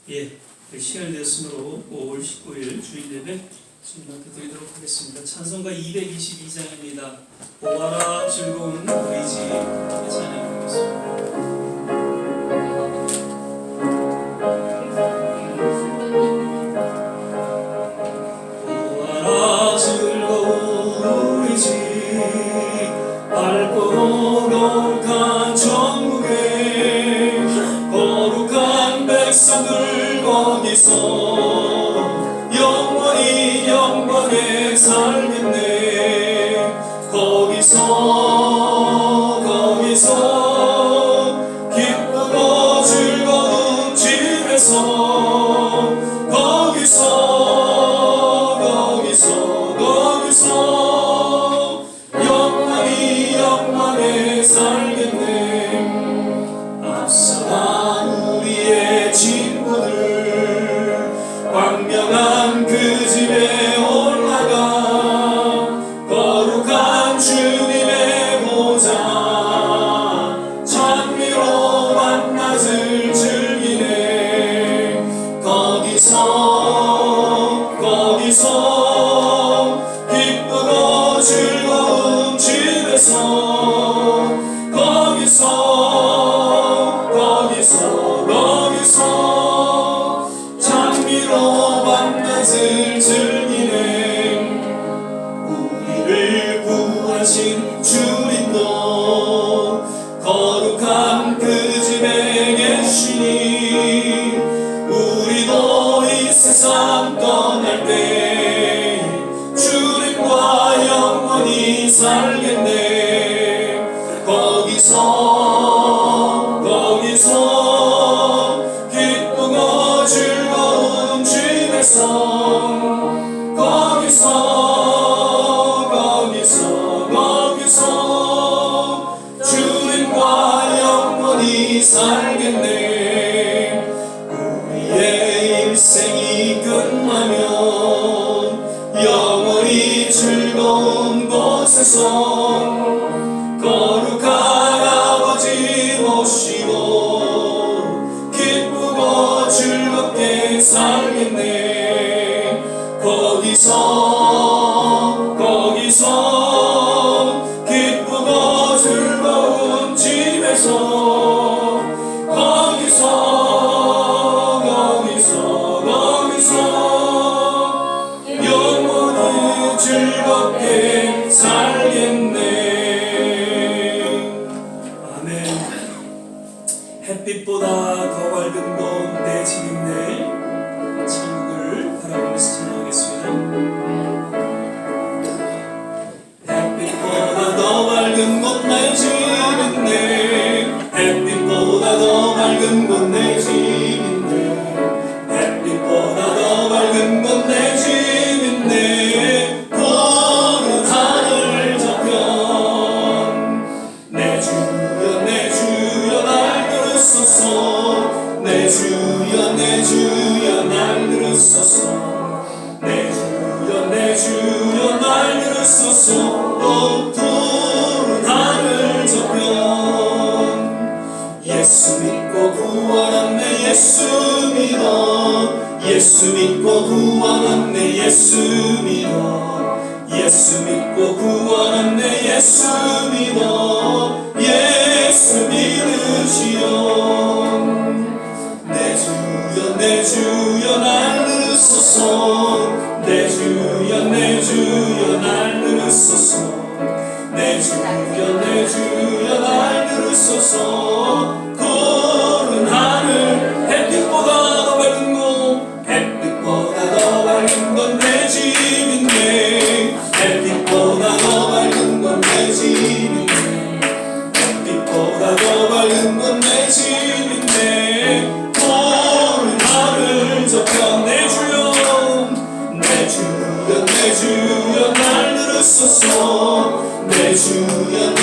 예, 시간이 되었으므로 5월 19일 주일 예배 주님한테 드리도록 하겠습니다. 찬송가 222장입니다. 보아라 즐거운 우리 집 찬양하겠습니다. 보아라 즐거운 우리 집 밝고 거룩한 천국에 거룩한 백성들 거기서 영원히 영광에 살겠네. 거기서 기쁘고 즐거운 집에서 거기서 영원히 영광에 살겠네. 앞서간 우리의 친구들 광명한 그 집에 올라가 거룩한 주님의 보좌 찬미로 만나을 즐기네. 거기서 기쁘고 즐거운 집에서 거기서 찬미로 만나을 즐기네. 우리를 구하신 주님도 거룩한 그 집에 계시니 우리도 이 세상 떠날 때 주님과 영원히 살겠네. 거기서 기쁘고 즐거운 집에서 거기서 주님과 영원히 살겠네. 우리의 인생이 끝나면 영원히 즐거운 곳에서 거룩한 아버지 모시고 기쁘고 즐겁게 살겠네. 거기서 기쁘고 즐거운 집에서 거기서 영원히 즐겁게 살겠네. 아멘. 햇빛보다 더 밝은 곳 내 집 있네. 천국을 바라보면서 찬양하겠습니다. 햇빛보다 더 밝은 곳 내 집 있네. 햇빛보다 더 밝은 곳 내 집 있네. 햇빛보다 더 밝은 곳 내 집 있네. 푸른 하늘 저편 내 주여 날 들으소서. 내 주여 날 들으소서. 내 주여 날 들으소서. 푸른 하늘 저편 예수 믿고 구원받네. 예수 믿고 구원받네. 예수 믿고 구원받네. 예수 믿으시오. 내 주여 날 들으소서. 내 주여 날 들으소서. 내 주여 날 들으소서. 푸른 하늘 햇빛보다 더 밝은 곳 내 집 있네. 햇빛보다 더 밝은 곳 내 집 있네. 햇빛보다 더 밝은 곳 내 집 있네. 푸른 하늘 저편 내 주여 날 들으소서. 내 주여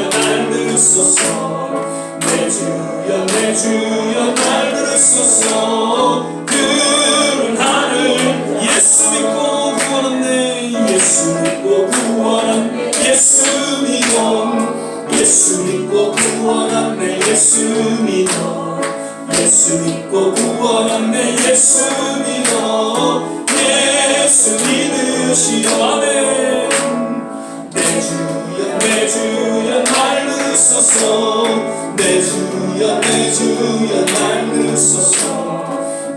날 들으소서. 내 주여 날 들으소서. 푸른 하늘 예수 믿고 구원받네. 예수 믿고 구원받네. 예수 믿고 구원받네. 예수 믿어 예수 믿고 구원받네 예수 믿어 예수 믿으시오 아멘 내 주여 날 넣으소서 내 주여 날 넣으소서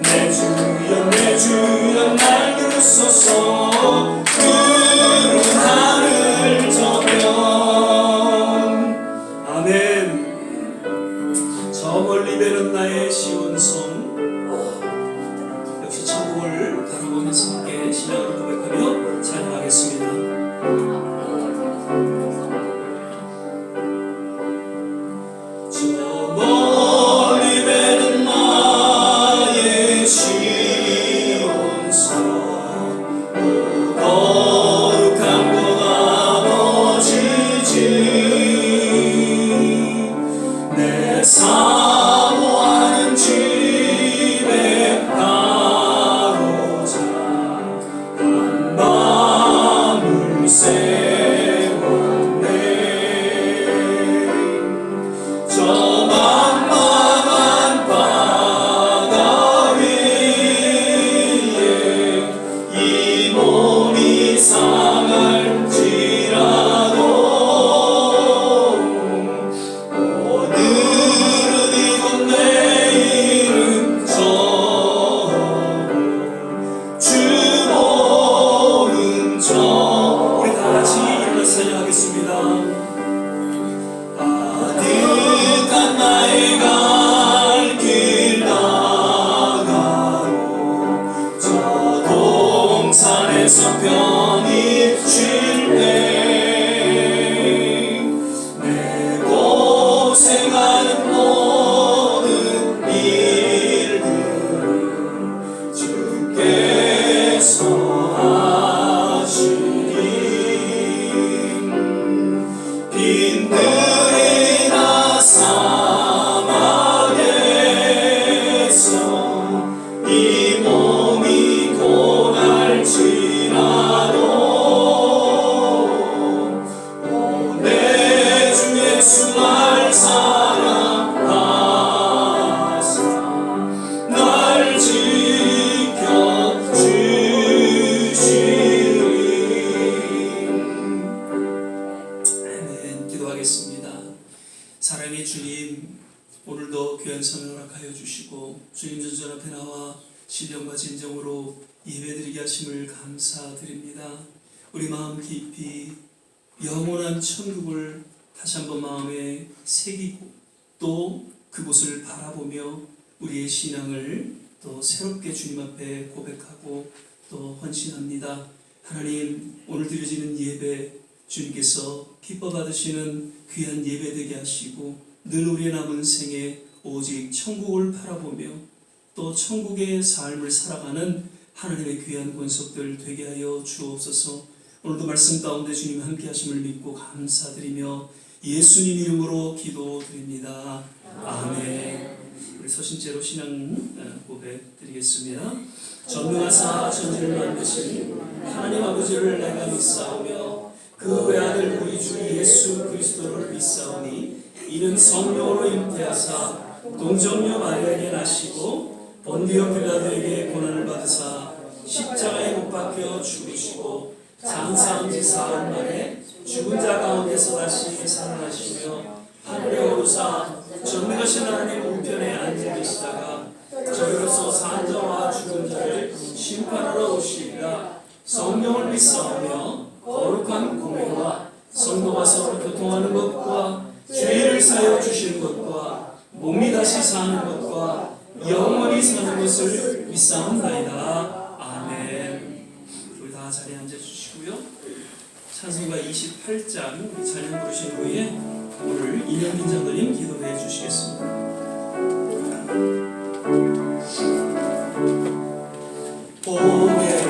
내 주여 날 넣으소서 푸른 하늘 저편 아멘 저 멀리 배는 나의 시온성 역시 천국을 바라보면서 함께 신앙을 고백하며 찬양하겠습니다. 저 멀리 배는 나의 시온성 거룩한 곳 아버지지 내 사모하는 집에 가로자 한 밤을 세웠네 저 만만한 바다 위에 이 몸이 상할지라도 오늘은 이곳 내일은 저 주 보는 저 우리 다같이 일어나서 찬양하겠습니다. 아득한 나의 갈 길 나가로 저 동산에서 편히 쉴 때 내 고생하는 모든 일들 주께서 하시니 빈들이나 사막에서 이 몸이 고날지라도 내 주 예수 날 사랑하사 날 지켜주시리 아멘. 기도하겠습니다. 사랑의 주님 오늘도 귀한 선을 허락하여 주시고 주님 전전 앞에 나와 신령과 진정으로 예배드리게 하심을 감사드립니다. 우리 마음 깊이 영원한 천국을 다시 한번 마음에 새기고 또 그곳을 바라보며 우리의 신앙을 또 새롭게 주님 앞에 고백하고 또 헌신합니다. 하나님 오늘 드려지는 예배 주님께서 기뻐 받으시는 귀한 예배 되게 하시고 늘 우리의 남은 생에 오직 천국을 바라보며 또 천국의 삶을 살아가는 하나님의 귀한 권속들 되게 하여 주옵소서. 오늘도 말씀 가운데 주님 함께 하심을 믿고 감사드리며 예수님 이름으로 기도드립니다. 아멘. 우리 서신제로 신앙 고백 드리겠습니다. 전능하사 천지를 만드신 하나님 아버지를 내가 믿사오며 그 외아들 우리 주 예수 그리스도를 믿사오니 이는 성령으로 잉태하사 동정녀 마리아에게 나시고 본디오 빌라도에게 고난을 받으사 십자가에 못 박혀 죽으시고 장사한 지 사흘 만에 죽은 자 가운데서 다시 살아나시며 하늘에 오르사 전능하신 하나님 우편에 앉아 계시다가 저희로서 산 자와 죽은 자를 심판하러 오시리라. 성령을 믿사오며 거룩한 공회와 성도가 서로 교통하는 것과 죄를 사여 주시는 것과 몸이 다시 사는 것과 영원히 사는 것을 믿사옵나이다. 아멘. 우리 다 자리에 앉아주시고요. 찬송가 28장 우리 찬양 부르신 후에 오늘 이명민 장로님 기도해 주시겠습니다.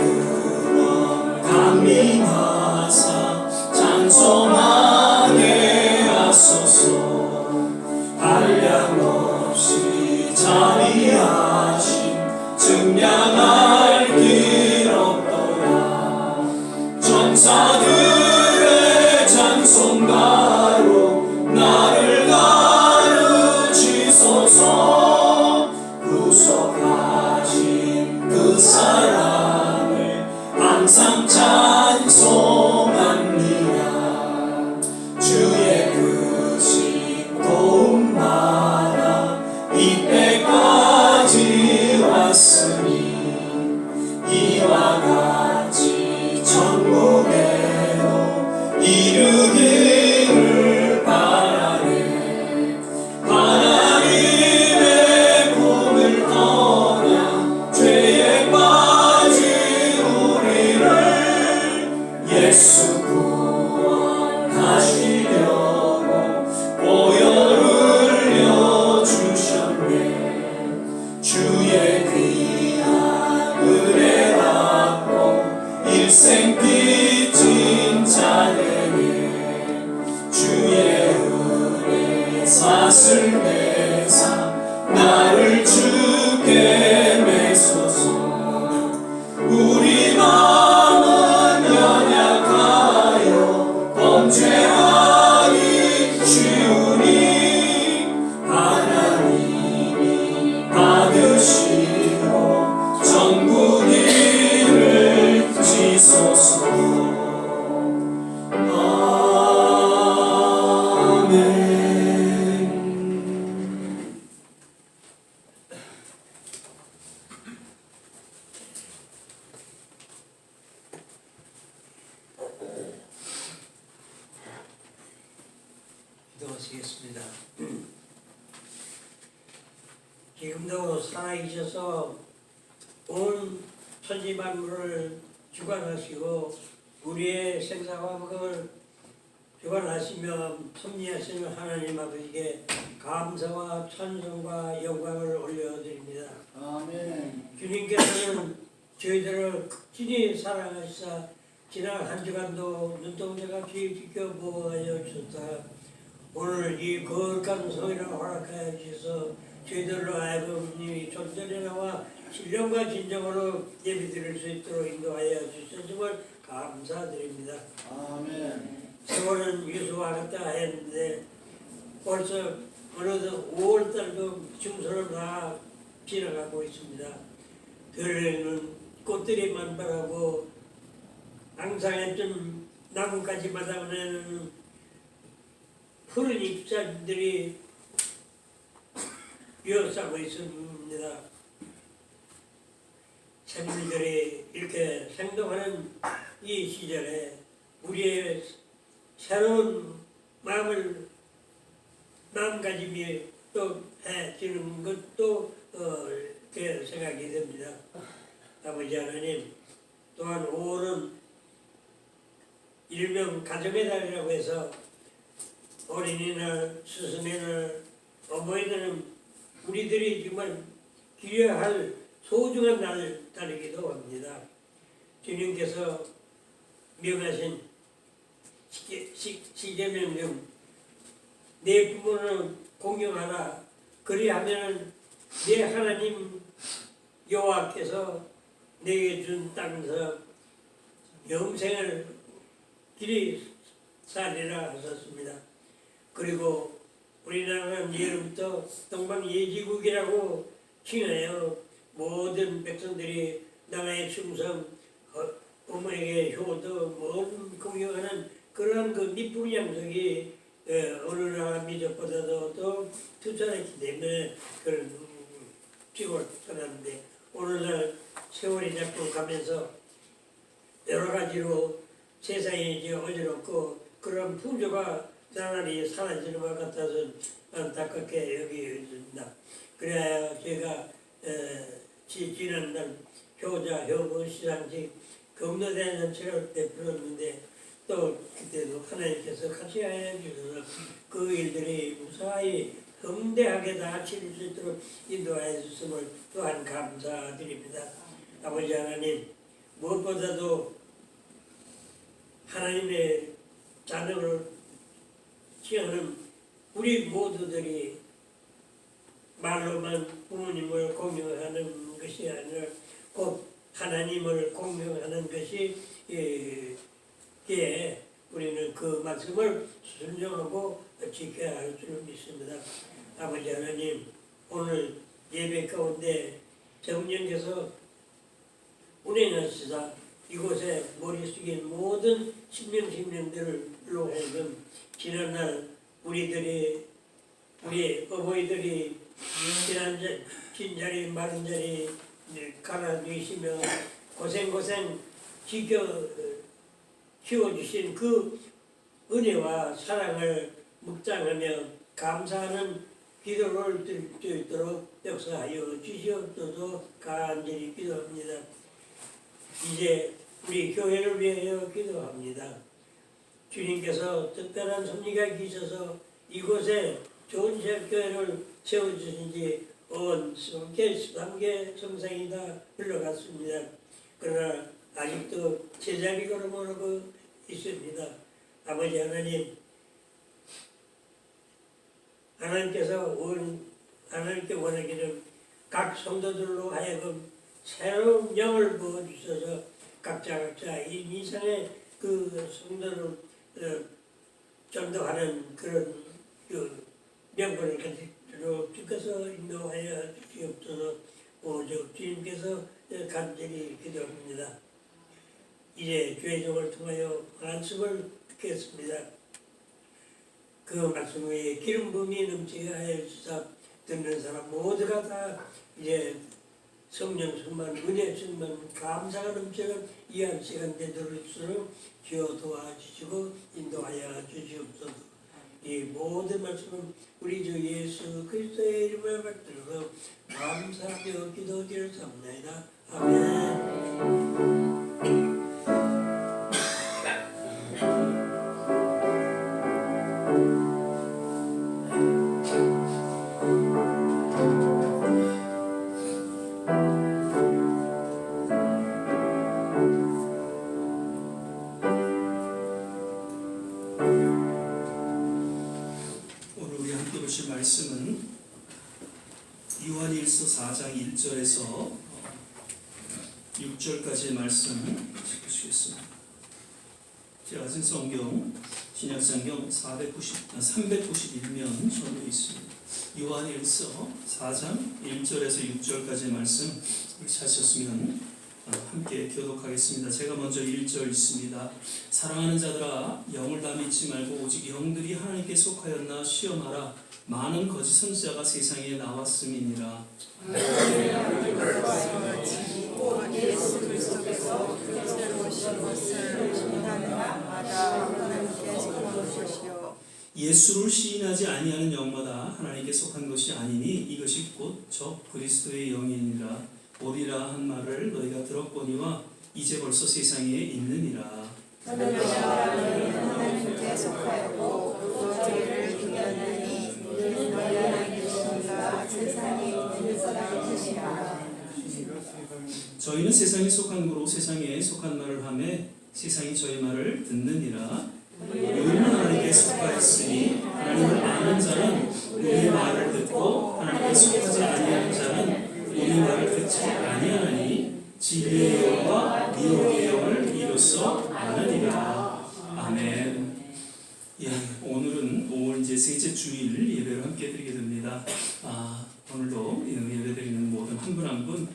오늘은 강림하사 찬송하게 하소서. 한량없이 자비하심 증량할 길 없도다. 전사들의 찬송가로 나를 가르치소서. 뜻을 내사 나를 주께 매소서. 우리 마음은 연약하여 범죄하기 쉬우니 하나님이 받으시고 전국 일을 지소서. 기도하시겠습니다. 지금도 살아계셔서 온 천지 만물을 주관하시고 우리의 생사화복을 주관하시며 섭리하시는 하나님 아버지께 감사와 찬송과 영광을 올려드립니다. 아멘. 주님께서는 저희들을 극진히 사랑하시사 지난 한 주간도 눈동자같이 지켜보아여 주셨다. 오늘 이 거룩한 성회를 허락하여 주셔서 저희들로 하여금 이 존전에 나와 신령과 진정으로 예배드릴 수 있도록 인도하여 주셨음을 감사드립니다. 아멘. 세월은 유수하겠다 했는데 벌써 어느덧 5월달도 중순을 다 지나가고 있습니다. 들에는 꽃들이 만발하고 앙상했던 나뭇가지 마당에는 푸른 잎사귀들이 이어싸고 있습니다. 생물들이 이렇게 생동하는 이 시절에 우리의 새로운 마음가짐이 또 해지는 것도 이렇게 생각이 됩니다. 아버지 하나님, 또한 5월은 일명 가정의 달이라고 해서 어린이날, 스승의 날, 어버이날은 우리들이 정말 기려할 소중한 달이기도 합니다. 주님께서 명하신 시계명령, 내 부모는 공경하라. 그리하면 내 하나님 여호와께서 내게 준 땅에서 영생을 길이 살리라 하셨습니다. 그리고 우리나라는 예로부터 동방예지국이라고 칭하여 모든 백성들이 나라의 충성, 어머니에게 효도, 모든 공경하는 그런 그 미풍 양석이 어느 나라 민족보다도 더 투철했기 때문에 그런 지골 떠났는데 오늘날 세월이 자꾸 가면서 여러 가지로 세상이 이제 어지럽고 그런 풍조가 나날이 사라지는 것 같아서 안타깝게 여기있습니다. 그래야 제가 지난날 효자, 효부, 시상식 경로대잔치를 베풀었는데 또 그때도 하나님께서 같이 하여 주셔서 그 일들이 무사히 성대하게 다 치를 수 있도록 인도하여 주심을 또한 감사드립니다. 아버지 하나님, 무엇보다도 하나님의 자녀를 취하는 우리 모두들이 말로만 부모님을 공경하는 것이 아니라 곧 하나님을 공경하는 것이 우리는 그 말씀을 순종하고 지켜야 할 줄 믿습니다. 아버지 하나님, 오늘 예배 가운데 성령께서 운행하시사 이곳에 머리 숙인 모든 신명들로 하여금 지난날 우리 어버이들이 긴 자리 마른 자리 갈아주시며 고생 키워주신 그 은혜와 사랑을 묵상하며 감사하는 기도를 드릴 수 있도록 역사하여 주시옵소서 간절히 기도합니다. 이제 우리 교회를 위하여 기도합니다. 주님께서 특별한 섭리가 계셔서 이곳에 좋은 교회를 세워주신 지 온 13개 성상이 다 흘러갔습니다. 그러나 아직도 제자리 걸음하고 있습니다. 아버지 하나님, 하나님께 원하기를 각 성도들로 하여금 새로운 영을 부어주셔서 각자 이 이상의 그 성도를 전도하는 그런 그 명분을 가지도록 주께서 인도하여 주시옵소서. 오직 주님께서 간절히 기도합니다. 이제 주의 종을 통하여 말씀을 듣겠습니다. 그 말씀 위에 기름 부음이 넘치게 하여 주사 듣는 사람 모두가 다 이제 성령 충만, 은혜 충만, 감사가 넘치는 이한 시간 되도록 주여 도와주시고 인도하여 주시옵소서. 이 모든 말씀은 우리 주 예수 그리스도의 이름을 받들어 감사하며 기도드렸사옵나이다. 아멘. 오늘 우리 함께 보실 말씀은 요한일서 4장 1절에서 6절까지의 말씀 보시겠습니다. 제가 가진 성경 신약성경 391면 전에 있습니다. 요한일서 4장 1절에서 6절까지의 말씀 우리 찾으셨으면 함께 교독하겠습니다. 제가 먼저 1절 있습니다. 사랑하는 자들아 영을 다 믿지 말고 오직 영들이 하나님께 속하였나 시험하라. 많은 거짓 선지자가 세상에 나왔음이니라. 예수 그리스도께서 그리스도로 오신 것을 시인하는 영마다 하나님께 속한 것이요 예수를 시인하지 아니하는 영마다 하나님께 속한 것이 아니니 이것이 곧 저 그리스도의 영이니라. 오리라 한 말을 너희가 들었거니와 이제 벌써 세상에 있느니라. 하나님께 속하였고 또 죄를 이겼느니 이는 너희 안에 계시니가 세상에 있는 사람 되시라. 저희는 세상에 속한 거로 세상에 속한 말을 하매 세상이 저희 말을 듣느니라. 우리는 하나님께 속하였으니 하나님을 아는 자는 우리의 말을 듣고 하나님께 속하지 아니하는 자는 우리 말을 듣지 아니하나니 진리의 영과 미혹의 영을 이로써 아느니라. 아멘. 예, 오늘은 5월 이제 셋째 주일 예배를 함께 드리게 됩니다. 오늘도 예배드리는 모든 한 분 한 분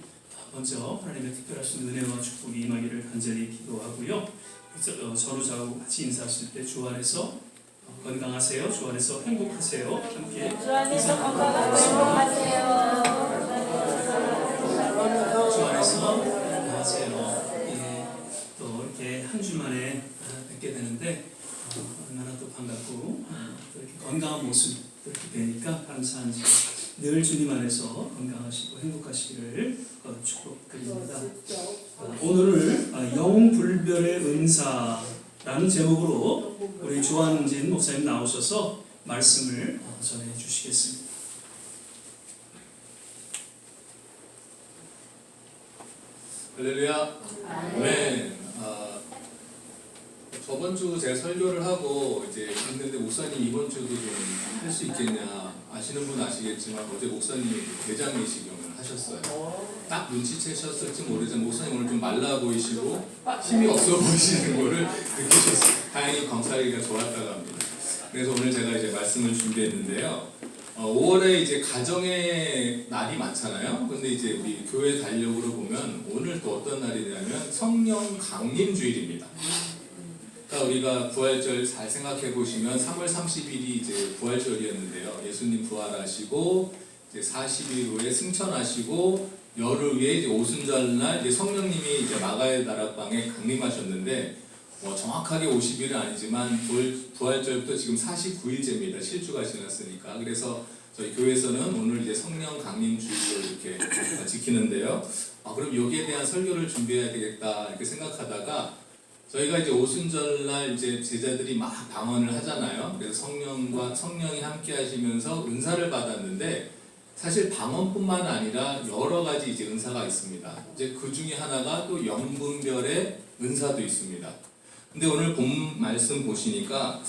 먼저 하나님의 특별하신 은혜와 축복이 임하기를 간절히 기도하고요. 서로 저하고 같이 인사하실 때 주 안에서 건강하세요. 주 안에서 행복하세요. 함께 주 안에서 건강하고 행복하세요. 주 안에서 건강하세요. 예, 또 이렇게 한 주 만에 뵙게 되는데 얼마나 또 반갑고 또 이렇게 건강한 모습 이렇게 뵈니까 감사한지 늘 주님 안에서 건강하시고 행복하시기를 축복드립니다. 오늘을 영불별의 은사라는 제목으로 우리 조한진 목사님 나오셔서 말씀을 전해 주시겠습니다. 할렐루야. 아멘. 저번 주 제가 설교를 하고 이제 있는데 목사님 이번 주도 좀 할 수 있겠냐 아시는 분 아시겠지만 어제 목사님이 대장 내시경을 하셨어요. 딱 눈치채셨을지 모르지만 목사님 오늘 좀 말라 보이시고 힘이 없어 보이시는 거를 느끼셨어요. 다행히 광사리가 좋았다고 합니다. 그래서 오늘 제가 이제 말씀을 준비했는데요. 5월에 이제 가정의 날이 많잖아요. 근데 이제 우리 교회 달력으로 보면 오늘 또 어떤 날이냐면 성령 강림주일입니다. 그러니까 우리가 부활절 잘 생각해 보시면 3월 30일이 이제 부활절이었는데요. 예수님 부활하시고 이제 40일 후에 승천하시고 열흘 후에 이제 오순절날 이제 성령님이 이제 마가의 다락방에 강림하셨는데 정확하게 50일은 아니지만 부활절부터 지금 49일째입니다. 실주가 지났으니까. 그래서 저희 교회에서는 오늘 이제 성령 강림주일로 이렇게 지키는데요. 그럼 여기에 대한 설교를 준비해야 되겠다 이렇게 생각하다가 저희가 이제 오순절날 이제 제자들이 막 방언을 하잖아요. 그래서 성령이 함께 하시면서 은사를 받았는데 사실 방언뿐만 아니라 여러 가지 이제 은사가 있습니다. 이제 그 중에 하나가 또 영분별의 은사도 있습니다. 근데 오늘 본 말씀 보시니까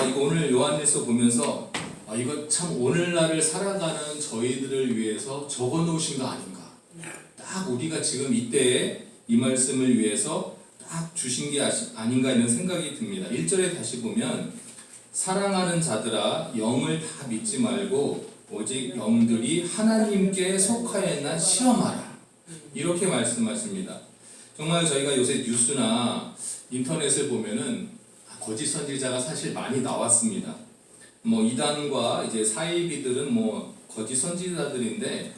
이거 오늘 요한일서 보면서 이거 참 오늘날을 살아가는 저희들을 위해서 적어놓으신 거 아닌가. 딱 우리가 지금 이때에 이 말씀을 위해서 딱 주신 게 아닌가 이런 생각이 듭니다. 1절에 다시 보면 사랑하는 자들아 영을 다 믿지 말고 오직 영들이 하나님께 속하였나 시험하라. 이렇게 말씀하십니다. 정말 저희가 요새 뉴스나 인터넷을 보면은 거짓 선지자가 사실 많이 나왔습니다. 이단과 이제 사이비들은 거짓 선지자들인데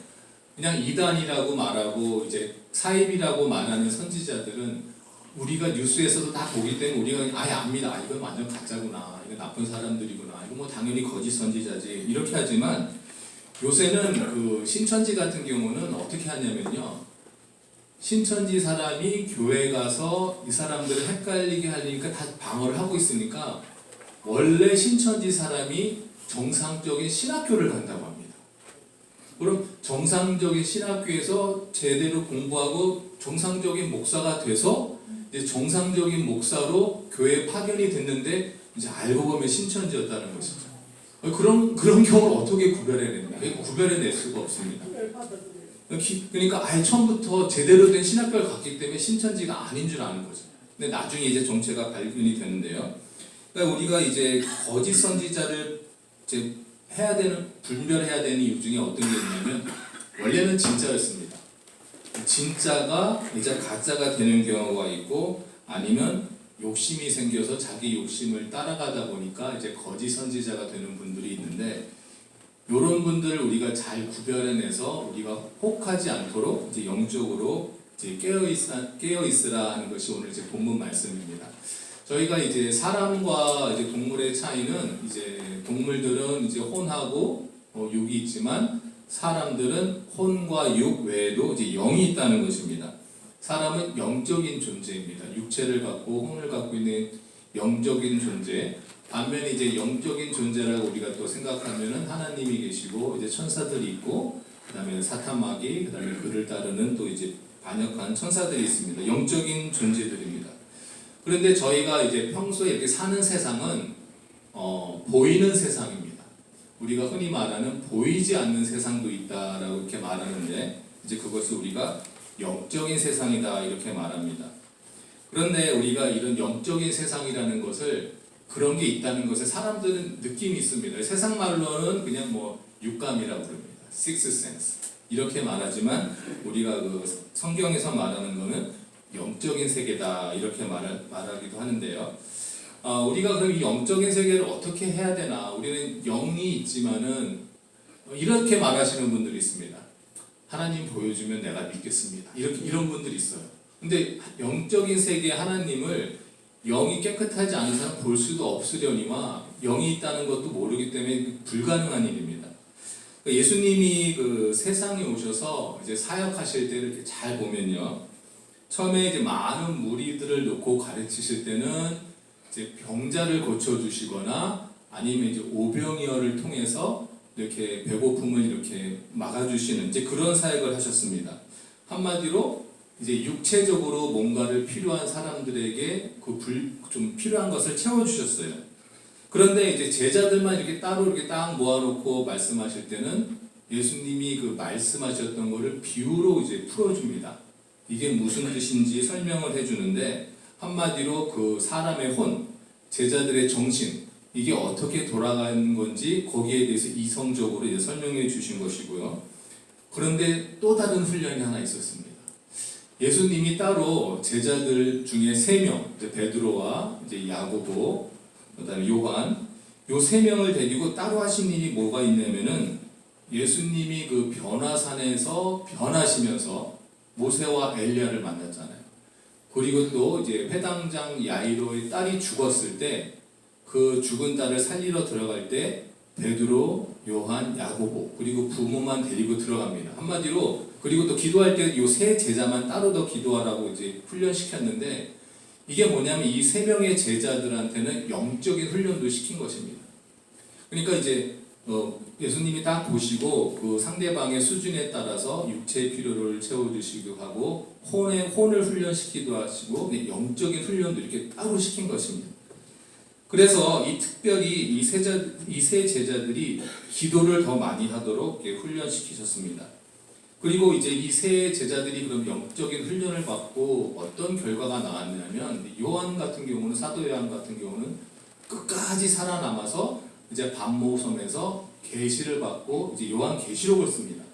그냥 이단이라고 말하고 이제 사이비라고 말하는 선지자들은 우리가 뉴스에서도 다 보기 때문에 우리가 아예 압니다. 이건 완전 가짜구나. 이거 나쁜 사람들이구나. 이거 당연히 거짓 선지자지. 이렇게 하지만 요새는 그 신천지 같은 경우는 어떻게 하냐면요. 신천지 사람이 교회 가서 이 사람들을 헷갈리게 하려니까 다 방어를 하고 있으니까 원래 신천지 사람이 정상적인 신학교를 간다고 합니다. 그럼 정상적인 신학교에서 제대로 공부하고 정상적인 목사가 돼서 이제 정상적인 목사로 교회에 파견이 됐는데 이제 알고 보면 신천지였다는 것이죠. 그런 경우를 어떻게 구별해냅니까? 구별해낼 수가 없습니다. 그러니까 아예 처음부터 제대로 된 신학교를 갔기 때문에 신천지가 아닌 줄 아는 거죠. 근데 나중에 이제 정체가 발견이 되는데요. 그러니까 우리가 이제 거짓 선지자를 이제 분별해야 되는 이유 중에 어떤 게 있냐면 원래는 진짜였습니다. 진짜가 이제 가짜가 되는 경우가 있고 아니면 욕심이 생겨서 자기 욕심을 따라가다 보니까 이제 거짓 선지자가 되는 분들이 있는데 이런 분들을 우리가 잘 구별해내서 우리가 혹하지 않도록 이제 영적으로 이제 깨어 있으라 하는 것이 오늘 이제 본문 말씀입니다. 저희가 이제 사람과 이제 동물의 차이는 이제 동물들은 이제 혼하고 육이 있지만 사람들은 혼과 육 외에도 이제 영이 있다는 것입니다. 사람은 영적인 존재입니다. 육체를 갖고 혼을 갖고 있는 영적인 존재. 반면에 이제 영적인 존재라고 우리가 또 생각하면은 하나님이 계시고 이제 천사들이 있고 그다음에 사탄마귀 그다음에 그를 따르는 또 이제 반역한 천사들이 있습니다. 영적인 존재들입니다. 그런데 저희가 이제 평소에 이렇게 사는 세상은 보이는 세상입니다. 우리가 흔히 말하는 보이지 않는 세상도 있다라고 이렇게 말하는데 이제 그것을 우리가 영적인 세상이다 이렇게 말합니다. 그런데 우리가 이런 영적인 세상이라는 것을 그런 게 있다는 것을 사람들은 느낌이 있습니다. 세상 말로는 그냥 육감이라고 부릅니다. Sixth sense 이렇게 말하지만 우리가 그 성경에서 말하는 것은 영적인 세계다 이렇게 말하기도 하는데요. 우리가 그럼 이 영적인 세계를 어떻게 해야 되나? 우리는 영이 있지만은 이렇게 말하시는 분들이 있습니다. 하나님 보여주면 내가 믿겠습니다. 이런 분들이 있어요. 근데 영적인 세계 하나님을 영이 깨끗하지 않은 사람 볼 수도 없으려니와 영이 있다는 것도 모르기 때문에 불가능한 일입니다. 예수님이 그 세상에 오셔서 이제 사역하실 때를 이렇게 잘 보면요. 처음에 이제 많은 무리들을 놓고 가르치실 때는 이제 병자를 고쳐주시거나 아니면 이제 오병이어를 통해서 이렇게 배고픔을 이렇게 막아주시는 이제 그런 사역을 하셨습니다. 한마디로 이제 육체적으로 뭔가를 필요한 사람들에게 좀 필요한 것을 채워주셨어요. 그런데 이제 제자들만 이렇게 따로 이렇게 딱 모아놓고 말씀하실 때는 예수님이 그 말씀하셨던 거를 비유로 이제 풀어줍니다. 이게 무슨 뜻인지 설명을 해주는데 한마디로 그 사람의 혼, 제자들의 정신 이게 어떻게 돌아가는 건지 거기에 대해서 이성적으로 이제 설명해 주신 것이고요. 그런데 또 다른 훈련이 하나 있었습니다. 예수님이 따로 제자들 중에 3명, 베드로와 이제 야고보, 그다음에 요한, 요 3명을 데리고 따로 하신 일이 뭐가 있냐면은 예수님이 그 변화산에서 변하시면서 모세와 엘리야를 만났잖아요. 그리고 또 이제 회당장 야이로의 딸이 죽었을 때 그 죽은 딸을 살리러 들어갈 때 베드로, 요한, 야고보 그리고 부모만 데리고 들어갑니다. 한마디로 그리고 또 기도할 때 요 3 제자만 따로 더 기도하라고 이제 훈련시켰는데 이게 뭐냐면 이 3명의 제자들한테는 영적인 훈련도 시킨 것입니다. 그러니까 이제 예수님이 딱 보시고 그 상대방의 수준에 따라서 육체의 필요를 채워주시기도 하고 혼을 훈련시키기도 하시고 영적인 훈련도 이렇게 따로 시킨 것입니다. 그래서 이 특별히 이 세 제자들이 기도를 더 많이 하도록 훈련시키셨습니다. 그리고 이제 이 세 제자들이 그럼 영적인 훈련을 받고 어떤 결과가 나왔냐면 요한 같은 경우는 사도 요한 같은 경우는 끝까지 살아남아서 이제 반모섬에서 계시를 받고 이제 요한 계시록을 씁니다.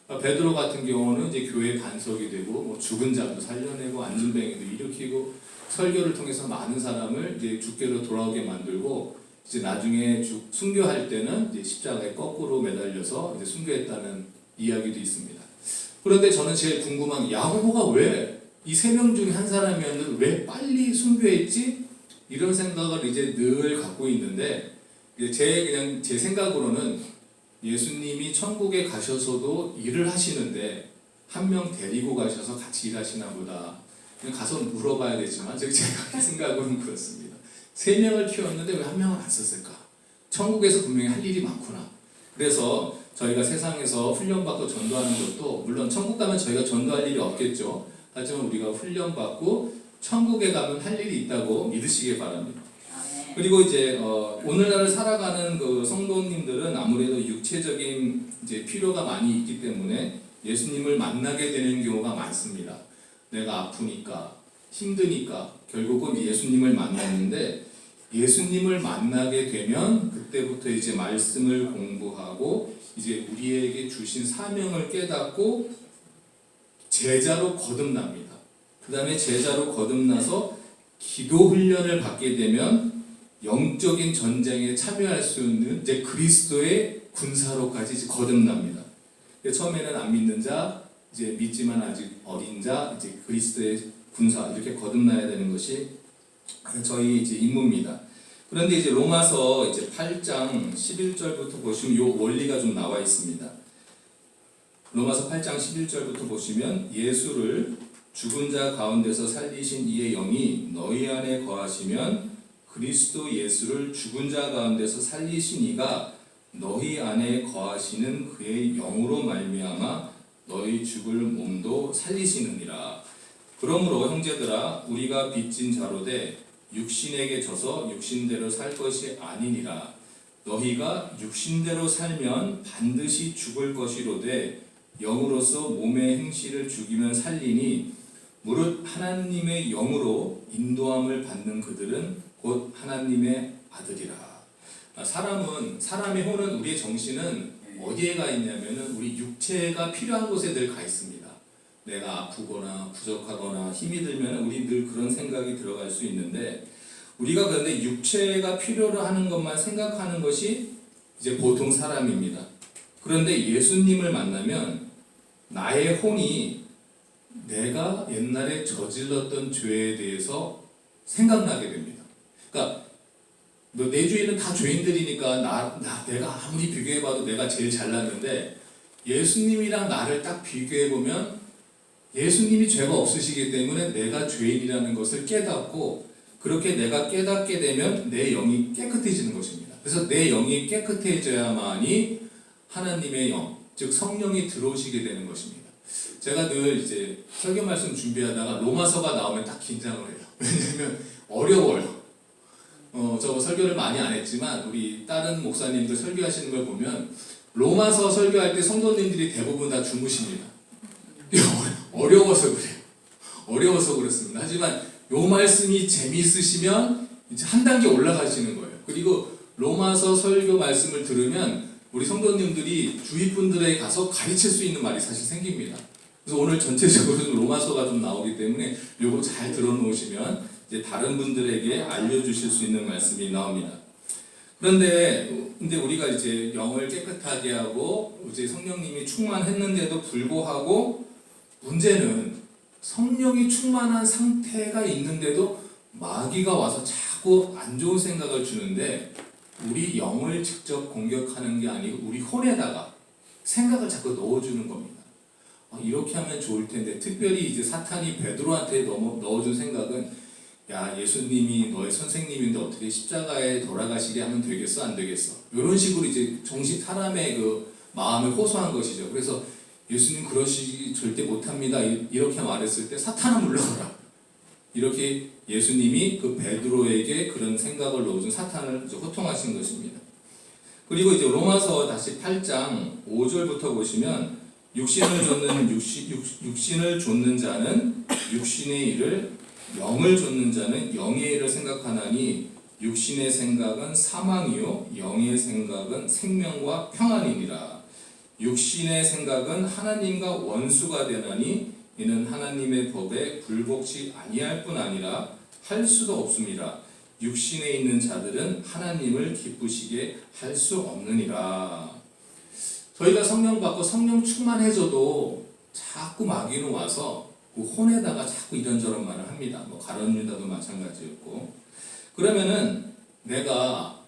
베드로 같은 경우는 이제 교회 반석이 되고 뭐 죽은 자도 살려내고 안진뱅이도 일으키고 설교를 통해서 많은 사람을 이제 주께로 돌아오게 만들고 이제 나중에 순교할 때는 이제 십자가에 거꾸로 매달려서 이제 순교했다는 이야기도 있습니다. 그런데 저는 제일 궁금한 게 야고보가 왜 이 세 명 중에 한 사람이었는데 왜 빨리 순교했지? 이런 생각을 이제 늘 갖고 있는데 제 생각으로는 예수님이 천국에 가셔서도 일을 하시는데 한 명 데리고 가셔서 같이 일하시나 보다. 그냥 가서 물어봐야 되지만 제가 생각으로는 그렇습니다. 세 명을 키웠는데 왜 한 명을 안 썼을까? 천국에서 분명히 할 일이 많구나. 그래서 저희가 세상에서 훈련받고 전도하는 것도 물론 천국 가면 저희가 전도할 일이 없겠죠. 하지만 우리가 훈련받고 천국에 가면 할 일이 있다고 믿으시기 바랍니다. 그리고 이제 오늘날 살아가는 그 성도님들은 아무래도 육체적인 이제 필요가 많이 있기 때문에 예수님을 만나게 되는 경우가 많습니다. 내가 아프니까 힘드니까 결국은 예수님을 만났는데 예수님을 만나게 되면 그때부터 이제 말씀을 공부하고 이제 우리에게 주신 사명을 깨닫고 제자로 거듭납니다. 그 다음에 제자로 거듭나서 기도 훈련을 받게 되면 영적인 전쟁에 참여할 수 있는 이제 그리스도의 군사로까지 이제 거듭납니다. 처음에는 안 믿는 자, 이제 믿지만 아직 어린 자, 이제 그리스도의 군사 이렇게 거듭나야 되는 것이 저희 이제 임무입니다. 그런데 이제 로마서 이제 8장 11절부터 보시면 요 원리가 좀 나와 있습니다. 로마서 8장 11절부터 보시면 예수를 죽은 자 가운데서 살리신 이의 영이 너희 안에 거하시면 그리스도 예수를 죽은 자 가운데서 살리신 이가 너희 안에 거하시는 그의 영으로 말미암아 너희 죽을 몸도 살리시느니라. 그러므로 형제들아 우리가 빚진 자로되 육신에게 져서 육신대로 살 것이 아니니라. 너희가 육신대로 살면 반드시 죽을 것이로되 영으로서 몸의 행실을 죽이면 살리니 무릇 하나님의 영으로 인도함을 받는 그들은 곧 하나님의 아들이라. 사람의 혼은 우리의 정신은 어디에 가 있냐면은 우리 육체가 필요한 곳에 늘 가 있습니다. 내가 아프거나 부족하거나 힘이 들면 우리 늘 그런 생각이 들어갈 수 있는데 우리가 그런데 육체가 필요로 하는 것만 생각하는 것이 이제 보통 사람입니다. 그런데 예수님을 만나면 나의 혼이 내가 옛날에 저질렀던 죄에 대해서 생각나게 됩니다. 그러니까 내 주위는 다 죄인들이니까 내가 아무리 비교해봐도 내가 제일 잘났는데 예수님이랑 나를 딱 비교해보면 예수님이 죄가 없으시기 때문에 내가 죄인이라는 것을 깨닫고 그렇게 내가 깨닫게 되면 내 영이 깨끗해지는 것입니다. 그래서 내 영이 깨끗해져야만이 하나님의 영, 즉 성령이 들어오시게 되는 것입니다. 제가 늘 이제 설교 말씀 준비하다가 로마서가 나오면 딱 긴장을 해요. 왜냐면 어려워요. 저 설교를 많이 안 했지만 우리 다른 목사님들 설교하시는 걸 보면 로마서 설교할 때 성도님들이 대부분 다 주무십니다. 어려워서 그래요. 어려워서 그렇습니다. 하지만 요 말씀이 재미있으시면 이제 한 단계 올라가시는 거예요. 그리고 로마서 설교 말씀을 들으면 우리 성도님들이 주위 분들에게 가서 가르칠 수 있는 말이 사실 생깁니다. 그래서 오늘 전체적으로 좀 로마서가 좀 나오기 때문에 요거 잘 들어놓으시면 이제 다른 분들에게 알려주실 수 있는 말씀이 나옵니다. 그런데 우리가 이제 영을 깨끗하게 하고 이제 성령님이 충만했는데도 불구하고 문제는 성령이 충만한 상태가 있는데도 마귀가 와서 자꾸 안 좋은 생각을 주는데 우리 영을 직접 공격하는 게 아니고 우리 혼에다가 생각을 자꾸 넣어주는 겁니다. 이렇게 하면 좋을 텐데 특별히 이제 사탄이 베드로한테 넣어준 생각은 야 예수님이 너의 선생님인데 어떻게 십자가에 돌아가시게 하면 되겠어 안 되겠어 이런 식으로 이제 사람의 그 마음을 호소한 것이죠. 그래서 예수님 그러시기 절대 못합니다 이렇게 말했을 때 사탄아 물러가라 이렇게 예수님이 그 베드로에게 그런 생각을 넣어준 사탄을 이제 호통하신 것입니다. 그리고 이제 로마서 다시 8장 5절부터 보시면 육신을 좇는 자는 육신의 일을, 영을 좇는 자는 영의 일을 생각하나니 육신의 생각은 사망이요 영의 생각은 생명과 평안이니라. 육신의 생각은 하나님과 원수가 되나니 이는 하나님의 법에 불복치 아니할 뿐 아니라 할 수도 없습니다. 육신에 있는 자들은 하나님을 기쁘시게 할 수 없느니라. 저희가 성령 받고 성령 충만해져도 자꾸 마귀는 와서 그 혼에다가 자꾸 이런저런 말을 합니다. 뭐 가룟 유다도 마찬가지였고. 그러면은 내가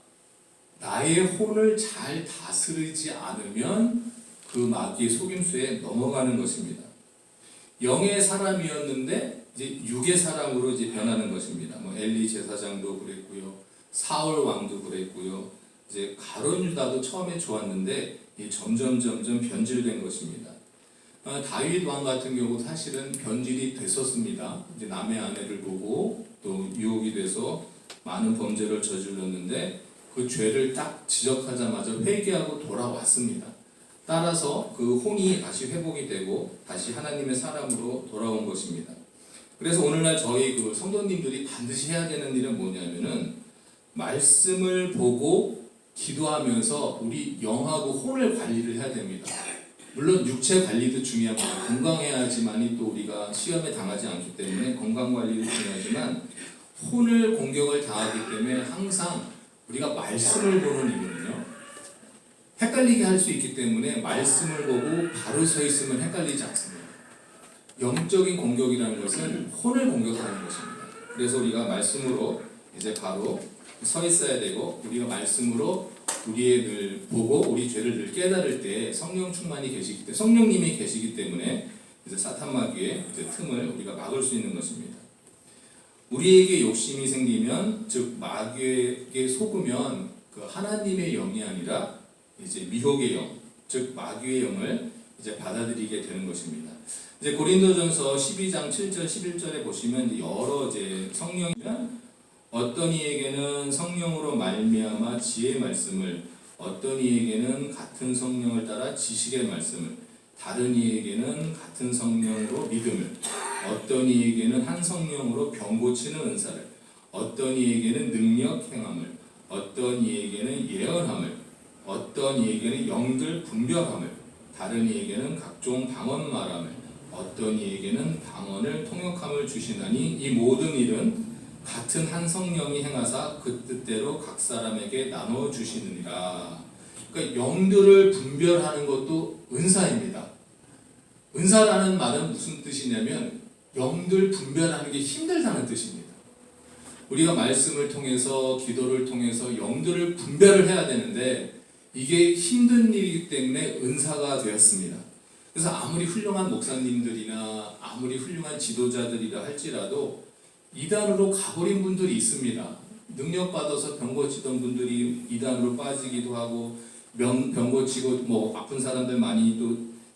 나의 혼을 잘 다스리지 않으면 그 마귀의 속임수에 넘어가는 것입니다. 영의 사람이었는데 이제 육의 사람으로 이제 변하는 것입니다. 뭐 엘리 제사장도 그랬고요, 사울 왕도 그랬고요, 이제 가룟 유다도 처음에 좋았는데 점점 변질된 것입니다. 다윗 왕 같은 경우 사실은 변질이 됐었습니다. 이제 남의 아내를 보고 또 유혹이 돼서 많은 범죄를 저질렀는데 그 죄를 딱 지적하자마자 회개하고 돌아왔습니다. 따라서 그 혼이 다시 회복이 되고 다시 하나님의 사람으로 돌아온 것입니다. 그래서 오늘날 저희 그 성도님들이 반드시 해야 되는 일은 뭐냐면은 말씀을 보고 기도하면서 우리 영하고 혼을 관리를 해야 됩니다. 물론 육체 관리도 중요합니다. 건강해야지만이 또 우리가 시험에 당하지 않기 때문에 건강 관리도 중요하지만 혼을 공격을 당하기 때문에 항상 우리가 말씀을 보는 이유는요, 헷갈리게 할 수 있기 때문에 말씀을 보고 바로 서 있으면 헷갈리지 않습니다. 영적인 공격이라는 것은 혼을 공격하는 것입니다. 그래서 우리가 말씀으로 이제 바로 서 있어야 되고, 우리가 말씀으로 우리의 늘 보고 우리 죄를 늘 깨달을 때 성령 충만이 계시기 때문에, 성령님이 계시기 때문에 이제 사탄 마귀의 이제 틈을 우리가 막을 수 있는 것입니다. 우리에게 욕심이 생기면, 즉 마귀에게 속으면 그 하나님의 영이 아니라 이제 미혹의 영, 즉 마귀의 영을 이제 받아들이게 되는 것입니다. 이제 고린도전서 12장 7절 11절에 보시면 여러 이제 성령이면 어떤 이에게는 성령으로 말미암아 지혜의 말씀을, 어떤 이에게는 같은 성령을 따라 지식의 말씀을, 다른 이에게는 같은 성령으로 믿음을, 어떤 이에게는 한 성령으로 병 고치는 은사를, 어떤 이에게는 능력 행함을, 어떤 이에게는 예언함을, 어떤 이에게는 영들 분별함을, 다른 이에게는 각종 방언 말함을, 어떤 이에게는 방언을 통역함을 주시나니 이 모든 일은 같은 한 성령이 행하사 그 뜻대로 각 사람에게 나눠 주시느니라. 그러니까 영들을 분별하는 것도 은사입니다. 은사라는 말은 무슨 뜻이냐면 영들 분별하는 게 힘들다는 뜻입니다. 우리가 말씀을 통해서 기도를 통해서 영들을 분별을 해야 되는데 이게 힘든 일이기 때문에 은사가 되었습니다. 그래서 아무리 훌륭한 목사님들이나 아무리 훌륭한 지도자들이라 할지라도 이단으로 가버린 분들이 있습니다. 능력받아서 병 고치던 분들이 이단으로 빠지기도 하고, 병 고치고 뭐 아픈 사람들 많이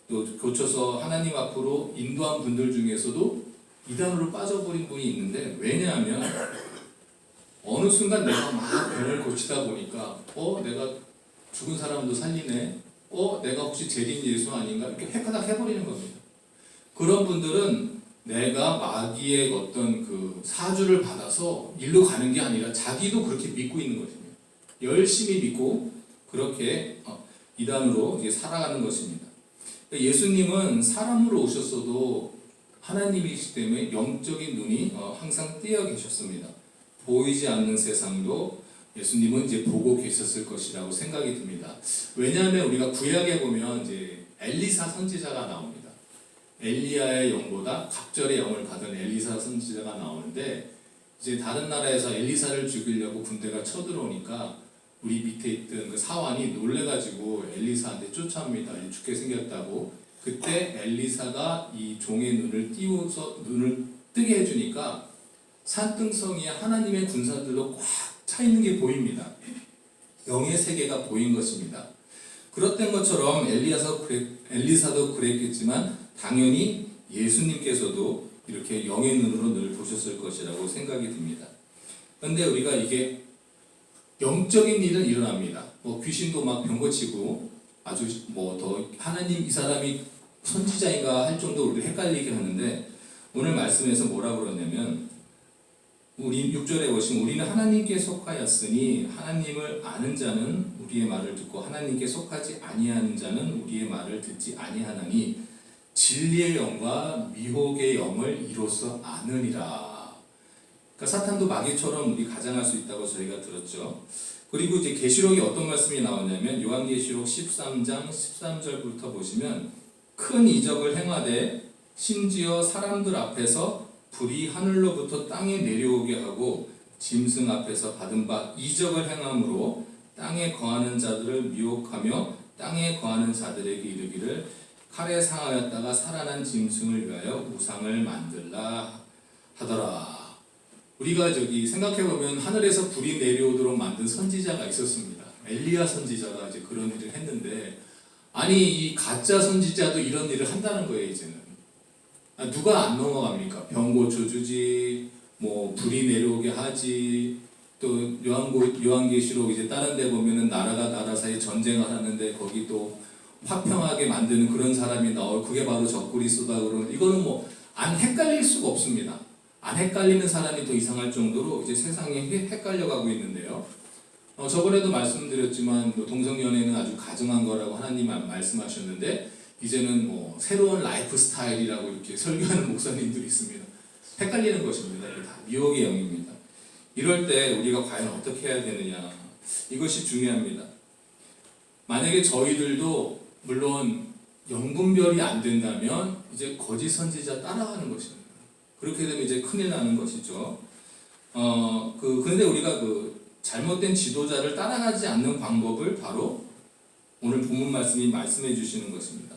또 고쳐서 하나님 앞으로 인도한 분들 중에서도 이단으로 빠져버린 분이 있는데, 왜냐하면 어느 순간 내가 막 병을 고치다 보니까 내가 죽은 사람도 살리네, 내가 혹시 재림 예수 아닌가, 이렇게 헷가닥 해버리는 겁니다. 그런 분들은 내가 마귀의 어떤 그 사주를 받아서 일로 가는 게 아니라 자기도 그렇게 믿고 있는 것입니다. 열심히 믿고 그렇게 이단으로 이제 살아가는 것입니다. 예수님은 사람으로 오셨어도 하나님이시기 때문에 영적인 눈이 항상 띄어 계셨습니다. 보이지 않는 세상도 예수님은 이제 보고 계셨을 것이라고 생각이 듭니다. 왜냐하면 우리가 구약에 보면 이제 엘리사 선지자가 나옵니다. 엘리야의 영보다 갑절의 영을 받은 엘리사 선지자가 나오는데, 이제 다른 나라에서 엘리사를 죽이려고 군대가 쳐들어오니까 우리 밑에 있던 그 사환이 놀래가지고 엘리사한테 쫓아옵니다. 죽게 생겼다고. 그때 엘리사가 이 종의 눈을 띄워서 눈을 뜨게 해주니까 산등성이에 하나님의 군사들로 꽉 차 있는 게 보입니다. 영의 세계가 보인 것입니다. 그렇던 것처럼 엘리사도 그랬겠지만 당연히 예수님께서도 이렇게 영의 눈으로 늘 보셨을 것이라고 생각이 듭니다. 그런데 우리가 이게 영적인 일은 일어납니다. 뭐 귀신도 막 병 고치고 아주 뭐 더 하나님 이 사람이 선지자인가 할 정도로 우리 헷갈리게 하는데 오늘 말씀에서 뭐라고 그러냐면 우리 6절에 보시면 우리는 하나님께 속하였으니 하나님을 아는 자는 우리의 말을 듣고 하나님께 속하지 아니하는 자는 우리의 말을 듣지 아니하나니 진리의 영과 미혹의 영을 이로써 아느니라. 그러니까 사탄도 마귀처럼 우리 가장할 수 있다고 저희가 들었죠. 그리고 이제 계시록에 어떤 말씀이 나오냐면 요한계시록 13장 13절부터 보시면 큰 이적을 행하되 심지어 사람들 앞에서 불이 하늘로부터 땅에 내려오게 하고 짐승 앞에서 받은 바 이적을 행함으로 땅에 거하는 자들을 미혹하며 땅에 거하는 자들에게 이르기를 칼에 상하였다가 살아난 짐승을 위하여 우상을 만들라 하더라. 우리가 저기 생각해보면 하늘에서 불이 내려오도록 만든 선지자가 있었습니다. 엘리야 선지자가 이제 그런 일을 했는데 아니 이 가짜 선지자도 이런 일을 한다는 거예요 이제는. 누가 안 넘어갑니까? 병 고쳐주지, 뭐 불이 내려오게 하지, 또 요한계시록 이제 다른 데 보면은 나라가 나라 사이 전쟁을 하는데 거기 또 화평하게 만드는 그런 사람이 나올 그게 바로 적그리스도다 그러는 이거는 뭐 안 헷갈릴 수가 없습니다. 안 헷갈리는 사람이 더 이상할 정도로 이제 세상이 헷갈려가고 있는데요. 저번에도 말씀드렸지만 뭐 동성연애는 아주 가증한 거라고 하나님 말씀하셨는데 이제는 뭐 새로운 라이프 스타일이라고 이렇게 설교하는 목사님들이 있습니다. 헷갈리는 것입니다. 이게 다 미혹의 영입니다. 이럴 때 우리가 과연 어떻게 해야 되느냐 이것이 중요합니다. 만약에 저희들도 물론 영분별이 안 된다면 이제 거짓 선지자 따라가는 것입니다. 그렇게 되면 이제 큰일 나는 것이죠. 근데 우리가 그 잘못된 지도자를 따라가지 않는 방법을 바로 오늘 본문 말씀이 말씀해 주시는 것입니다.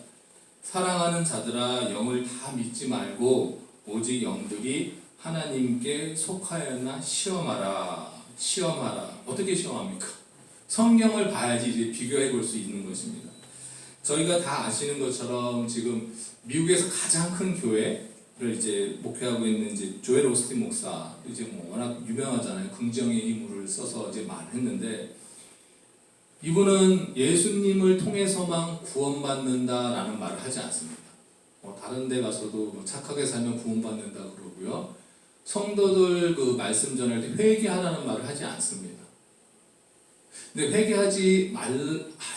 사랑하는 자들아 영을 다 믿지 말고 오직 영들이 하나님께 속하였나 시험하라. 시험하라. 어떻게 시험합니까? 성경을 봐야지 이제 비교해 볼 수 있는 것입니다. 저희가 다 아시는 것처럼 지금 미국에서 가장 큰 교회를 이제 목회하고 있는 이제 조엘 오스틴 목사 이제 뭐 워낙 유명하잖아요. 긍정의 힘을 써서 이제 말했는데 이분은 예수님을 통해서만 구원받는다라는 말을 하지 않습니다. 다른 데 가서도 뭐 착하게 살면 구원받는다 그러고요. 성도들 그 말씀 전할 때 회개하라는 말을 하지 않습니다. 근데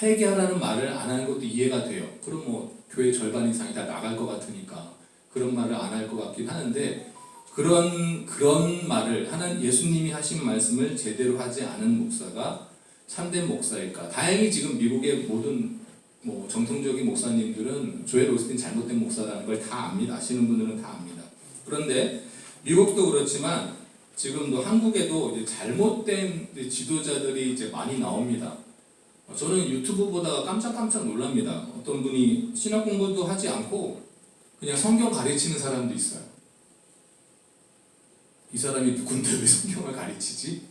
회개하라는 말을 안 하는 것도 이해가 돼요. 그럼 뭐 교회 절반 이상이 다 나갈 것 같으니까 그런 말을 안 할 것 같긴 하는데 그런 말을 예수님이 하신 말씀을 제대로 하지 않은 목사가 참된 목사일까? 다행히 지금 미국의 모든 뭐 정통적인 목사님들은 조엘 오스틴 잘못된 목사라는 걸 다 압니다. 아시는 분들은 다 압니다. 그런데 미국도 그렇지만 지금도 한국에도 이제 잘못된 지도자들이 이제 많이 나옵니다. 저는 유튜브 보다가 깜짝 놀랍니다. 어떤 분이 신학 공부도 하지 않고 그냥 성경 가르치는 사람도 있어요. 이 사람이 누군데 왜 성경을 가르치지?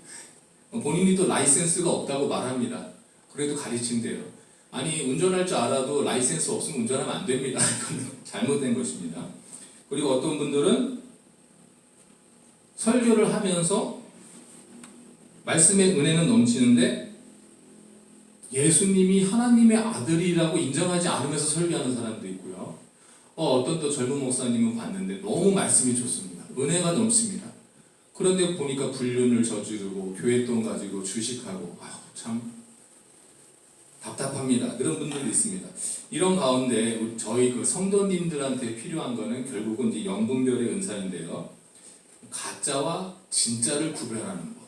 본인이 또 라이센스가 없다고 말합니다. 그래도 가르친대요. 아니 운전할 줄 알아도 라이센스 없으면 운전하면 안 됩니다. 이거는 잘못된 것입니다. 그리고 어떤 분들은 설교를 하면서 말씀의 은혜는 넘치는데 예수님이 하나님의 아들이라고 인정하지 않으면서 설교하는 사람도 있고요. 어떤 또 젊은 목사님은 봤는데 너무 말씀이 좋습니다. 은혜가 넘칩니다. 그런데 보니까 불륜을 저지르고 교회 돈 가지고 주식하고 참 답답합니다. 그런 분들도 있습니다. 이런 가운데 저희 그 성도님들한테 필요한 거는 결국은 이제 영분별의 은사인데요. 가짜와 진짜를 구별하는 것.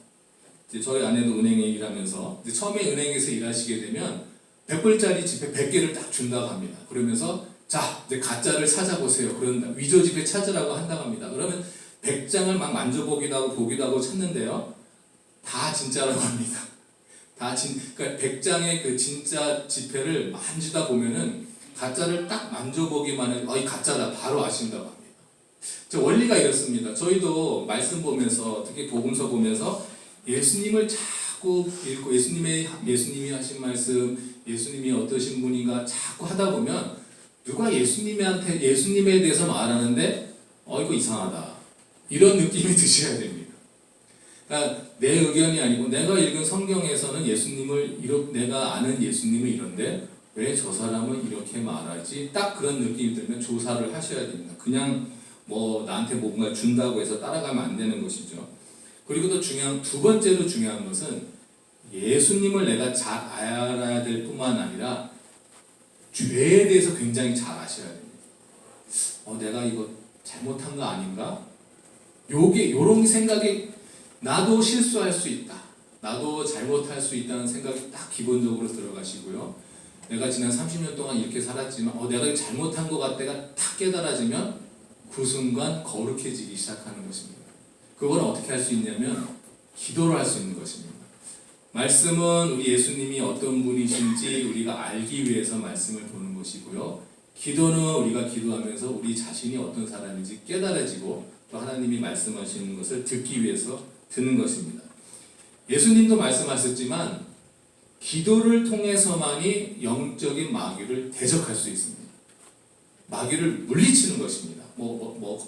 이제 저희 아내도 은행에 일하면서 이제 처음에 은행에서 일하시게 되면 100불짜리 지폐 100개를 딱 준다고 합니다. 그러면서 자 이제 가짜를 찾아보세요. 그런다. 위조 지폐 찾으라고 한다고 합니다. 그러면 100장을 막 만져보기도 하고 찾는데요. 다 진짜라고 합니다. 그러니까 100장의 그 진짜 지폐를 만지다 보면은 가짜를 딱 만져보기만 해도 이 가짜다 바로 아신다고 합니다. 저 원리가 이렇습니다. 저희도 말씀 보면서 특히 복음서 보면서 예수님을 자꾸 읽고 예수님이 하신 말씀, 예수님이 어떠신 분인가 자꾸 하다 보면 누가 예수님에 대해서 말하는데 이거 이상하다. 이런 느낌이 드셔야 됩니다. 그러니까 내 의견이 아니고 내가 읽은 성경에서는 내가 아는 예수님은 이런데 왜 저 사람은 이렇게 말하지? 딱 그런 느낌이 들면 조사를 하셔야 됩니다. 그냥 나한테 뭔가 준다고 해서 따라가면 안 되는 것이죠. 그리고 또 두 번째로 중요한 것은 예수님을 내가 잘 알아야 될 뿐만 아니라 죄에 대해서 굉장히 잘 아셔야 됩니다. 내가 이거 잘못한 거 아닌가? 요런 생각이 나도 실수할 수 있다. 나도 잘못할 수 있다는 생각이 딱 기본적으로 들어가시고요. 내가 지난 30년 동안 이렇게 살았지만 내가 잘못한 것 같다가 탁 깨달아지면 그 순간 거룩해지기 시작하는 것입니다. 그걸 어떻게 할 수 있냐면 기도를 할 수 있는 것입니다. 말씀은 우리 예수님이 어떤 분이신지 우리가 알기 위해서 말씀을 보는 것이고요. 기도는 우리가 기도하면서 우리 자신이 어떤 사람인지 깨달아지고 또 하나님이 말씀하시는 것을 듣기 위해서 듣는 것입니다. 예수님도 말씀하셨지만 기도를 통해서만이 영적인 마귀를 대적할 수 있습니다. 마귀를 물리치는 것입니다.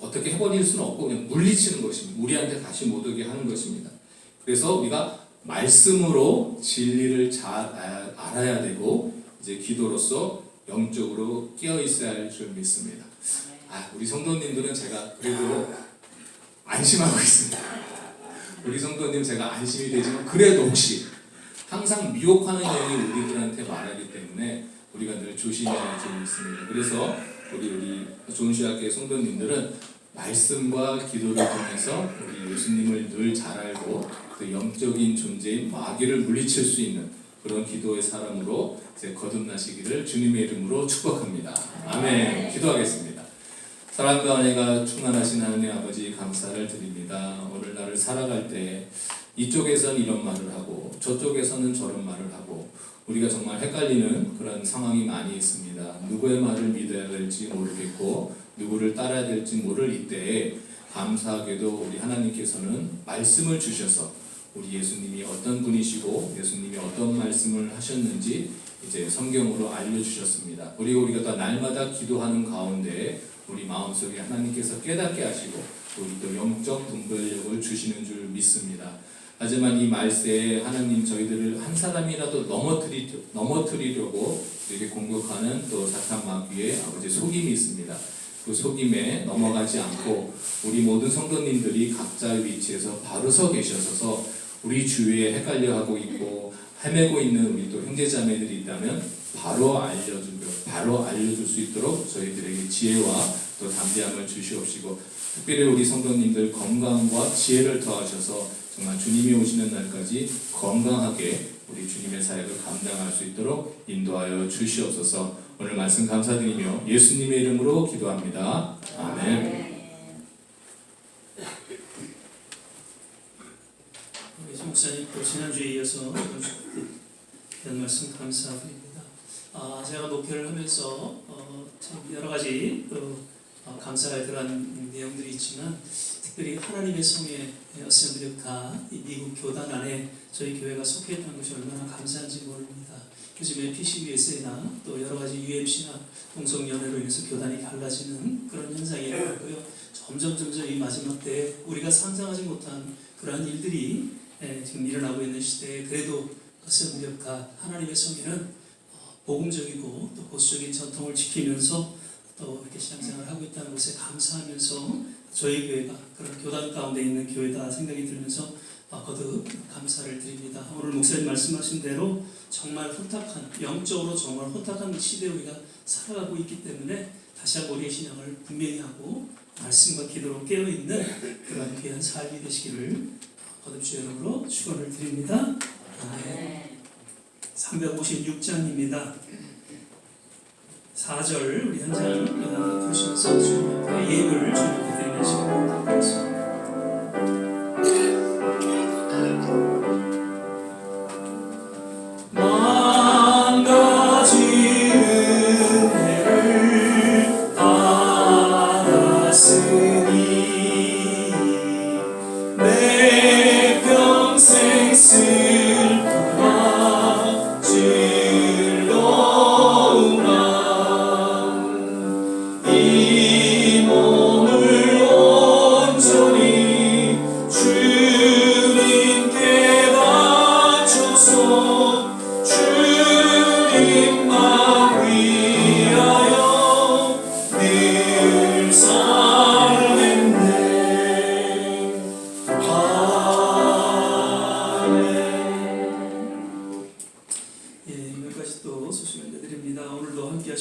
어떻게 해버릴 수는 없고 그냥 물리치는 것입니다. 우리한테 다시 못 오게 하는 것입니다. 그래서 우리가 말씀으로 진리를 잘 알아야 되고 이제 기도로서 영적으로 깨어 있어야 할 줄 믿습니다. 우리 성도님들은 제가 그래도 안심하고 있습니다. 우리 성도님 제가 안심이 되지만 그래도 혹시 항상 미혹하는 영이 우리들한테 말하기 때문에 우리가 늘 조심해야 할 줄 믿습니다. 그래서 우리 좋은시학교의 성도님들은 말씀과 기도를 통해서 우리 예수님을 늘 잘 알고 그 영적인 존재인 마귀를 물리칠 수 있는 그런 기도의 사람으로 이제 거듭나시기를 주님의 이름으로 축복합니다. 아멘. 기도하겠습니다. 사랑과 은혜가 충만하신 하나님 아버지 감사를 드립니다. 오늘 날을 살아갈 때 이쪽에서는 이런 말을 하고 저쪽에서는 저런 말을 하고 우리가 정말 헷갈리는 그런 상황이 많이 있습니다. 누구의 말을 믿어야 될지 모르겠고 누구를 따라야 될지 모를 이때에 감사하게도 우리 하나님께서는 말씀을 주셔서 우리 예수님이 어떤 분이시고 예수님이 어떤 말씀을 하셨는지 이제 성경으로 알려주셨습니다. 그리고 우리가 또 날마다 기도하는 가운데 우리 마음속에 하나님께서 깨닫게 하시고 우리 또 영적 분별력을 주시는 줄 믿습니다. 하지만 이 말세에 하나님 저희들을 한 사람이라도 넘어뜨리려고 이렇게 공격하는 또 사탄 마귀의 아버지 속임이 있습니다. 그 속임에 넘어가지 않고 우리 모든 성도님들이 각자의 위치에서 바로 서 계셔서 우리 주위에 헷갈려하고 있고 헤매고 있는 우리 또 형제자매들이 있다면 바로 알려줄 수 있도록 저희들에게 지혜와 또 담대함을 주시옵시고 특별히 우리 성도님들 건강과 지혜를 더하셔서 정말 주님이 오시는 날까지 건강하게 우리 주님의 사역을 감당할 수 있도록 인도하여 주시옵소서. 오늘 말씀 감사드리며 예수님의 이름으로 기도합니다. 아멘. 우리 목사님 또 지난주에 이어서 이런 말씀 감사드립니다. 제가 목회를 하면서 참 여러 가지 감사가 들어간 내용들이 있지만 특별히 하나님의 성의 어셈블리가 미국 교단 안에 저희 교회가 속해 있다는 것이 얼마나 감사한지 모릅니다. 요즘에 PCBS나 또 여러 가지 UMC나 동성연애로 인해서 교단이 갈라지는 그런 현상이 일어나고요. 점점 이 마지막 때에 우리가 상상하지 못한 그러한 일들이 지금 일어나고 있는 시대에 그래도 어셈블리가 하나님의 성의는 복음적이고 또 보수적인 전통을 지키면서 또 이렇게 신앙생활을 하고 있다는 것에 감사하면서 저희 교회가 그런 교단 가운데 있는 교회다 생각이 들면서 거듭 감사를 드립니다. 오늘 목사님 말씀하신 대로 정말 영적으로 정말 혼탁한 시대에 우리가 살아가고 있기 때문에 다시 한번 우리의 신앙을 분명히 하고 말씀과 기도로 깨어있는 그런 귀한 삶이 되시기를 거듭 주의 이름으로 축원을 드립니다. 356장입니다. 4절 우리 한장 보시면서 주님 앞에 예물을 주님께 드리는 시간을 갖겠습니다. 내 평생 슬픔과 즐거움만 이 몸을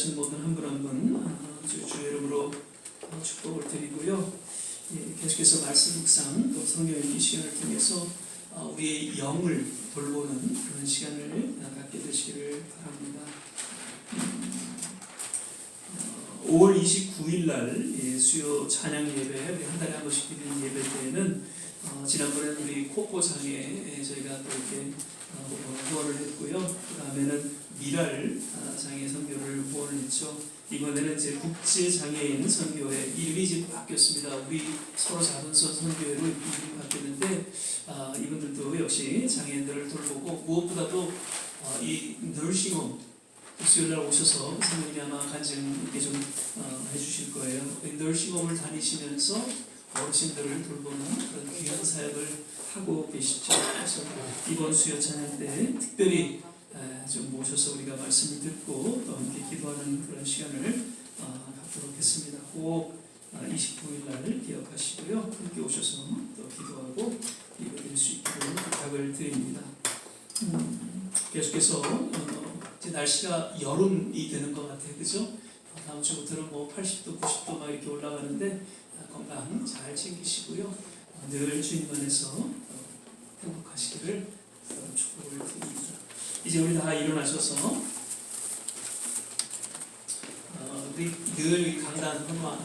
예배하신 모든 한 분 한 분 주의 이름으로 축복을 드리고요. 계속해서 말씀 묵상 또 성경 읽기 시간을 통해서 우리의 영을 돌보는 그런 시간을 갖게 되시기를 바랍니다. 5월 29일 날 수요 찬양 예배, 우리 한 달에 한 번씩 드리는 예배 때에는 지난번에 우리 코코장에 저희가 또 이렇게 후원을 했고요. 그 다음에는 미랄 장애 선교를 후원을 했죠. 이번에는 이제 국제장애인 선교회 이름이 이제 바뀌었습니다. 우리 서로 작은 선교회로 이름이 바뀌었는데 이분들도 역시 장애인들을 돌보고 무엇보다도 이 널싱홈 수요일날 오셔서 선생님이 아마 간증 이렇게 좀 해주실 거예요. 널싱홈을 다니시면서 어르신들을 돌보는 그런 귀한 사역을 하고 계시죠. 그래서 이번 수요 찬양 때 특별히 좀 모셔서 우리가 말씀을 듣고 또 함께 기도하는 그런 시간을 갖도록 했습니다. 꼭 29일 날 기억하시고요. 함께 오셔서 또 기도하고 이루어질 수 있도록 부탁을 드립니다. 계속해서 이제 날씨가 여름이 되는 것 같아요. 그죠? 다음 주부터는 뭐 80도, 90도 막 이렇게 올라가는데 건강 잘 챙기시고요. 늘 주님 안에서 행복하시기를 축복을 드립니다. 이제 우리 다 일어나셔서 우리 늘 강단헌화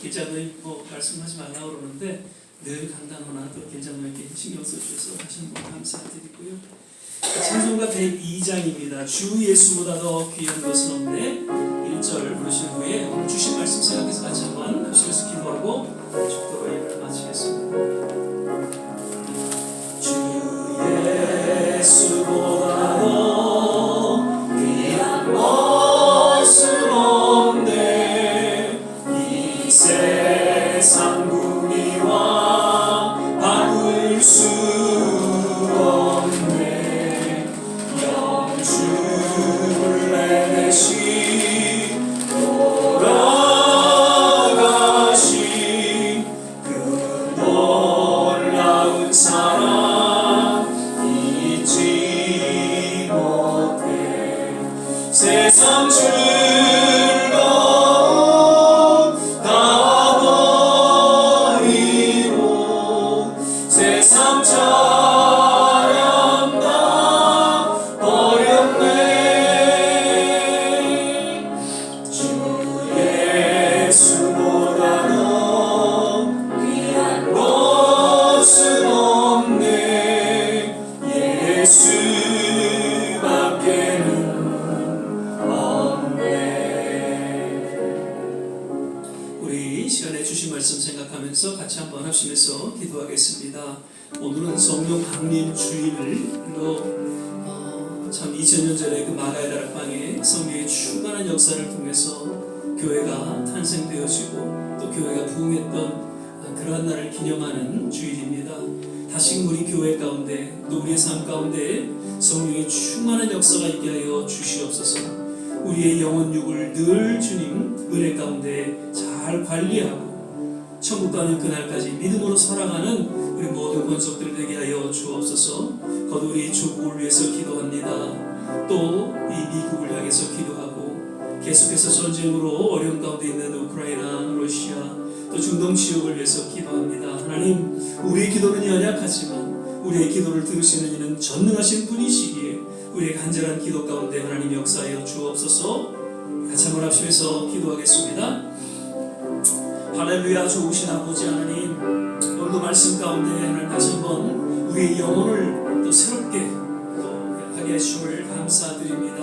길자노님 뭐 말씀하지 말라고 그러는데 늘 강단헌화 또 길자노에게 신경 써주셔서 다시 한번 감사드리고요. 찬송가 102장입니다. 주 예수보다 더 귀한 것은 없네. 1절 부르신 후에 오늘 주신 말씀 생각해서 같이 한번 합심해서 기도하고 축도로 예배를 마치겠습니다. 주 예수보다 더 귀한 것은 없네. 이 세상 부귀와 바꿀 수 없네. 영주를 내내시 돌아가신 그 놀라운 사랑 잊지 못해. 세상 즐거움 다 버리고 세상 자랑 다 버렸네. 주 예수보다 더 귀한 것은 없네. 예수밖에는 우리 시간에 주신 말씀 생각하면서 같이 한번 합심해서 기도하겠습니다. 오늘은 성령 강림 주일로 참 2000년 전에 그 마가의 다락방에 성령의 충만한 역사를 통해서 교회가 탄생되어지고 또 교회가 부흥했던 그러한 날을 기념하는 주일입니다. 다시금 우리 교회 가운데 또 우리의 삶 가운데 성령의 충만한 역사가 있게 하여 주시옵소서. 우리의 영혼 육을 늘 주님 은혜 가운데 잘 관리하고 천국 가는 그날까지 믿음으로 살아가는 우리 모든 권속들 되게 하여 주옵소서. 거듭 우리 조국을 위해서 기도합니다. 또 이 미국을 향해서 기도하고 계속해서 전쟁으로 어려운 가운데 있는 우크라이나, 러시아 또 중동 지역을 위해서 기도합니다. 하나님, 우리의 기도는 연약하지만 우리의 기도를 들으시는 이는 전능하신 분이시기에 우리의 간절한 기도 가운데 하나님 역사하여 주옵소서. 같이 한번 합심해서 기도하겠습니다. 할렐루야. 좋으신 아버지 하나님, 오늘도 말씀 가운데 하나님 다시 한번 우리의 영혼을 또 새롭게 또 하게 하심을 감사드립니다.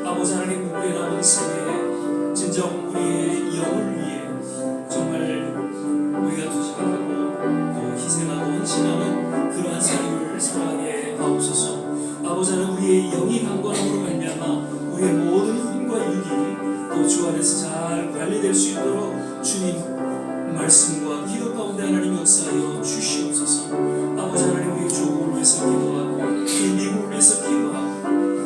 아버지 하나님, 우리의 남은 생에 진정 우리의 영을 위해 정말 우리가 투자하고 또 희생하고 헌신하는 그러한 삶을 살아가게 하옵소서. 아버지 하나님, 우리의 영이 강건함으로 말미암아 우리의 모든 힘과 육이 또 주 안에서 잘 관리될 수 있도록 주님 말씀과 기도 가운데 하나님 역사하여 주시옵소서. 아버지 하나님, 우리 조국을 위해서 기도하고 이 미국을 위해서 기도하고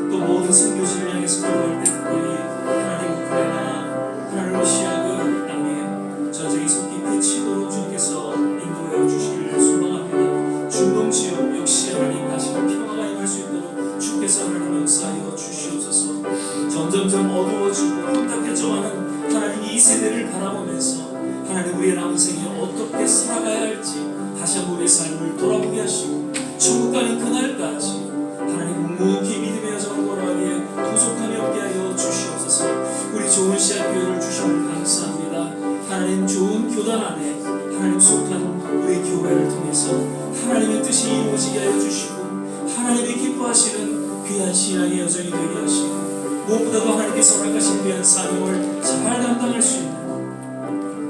또 모든 선교지를 향해서 기도할 때 특별히 하나님 우크라이나, 하나님 러시아 그 땅에 전쟁이 속히 그치도록 주님께서 인도하여 주시기를 소망합니다. 중동 지역 역시 하나님 다시금 평화가 임할 수 있도록 주께서 하나님 역사하여 주시옵소서. 점점점 어두워지고 혼탁해져 주심을 감사합니다. 하나님 좋은 교단 안에 하나님 속한 우리 교회를 통해서 하나님의 뜻이 이루어지게 하여 주시고 하나님이 기뻐하시는 귀한 신앙의 여정이 되게 하시고 무엇보다도 하나님께서 허락하신 귀한 사명을 잘 감당할 수 있는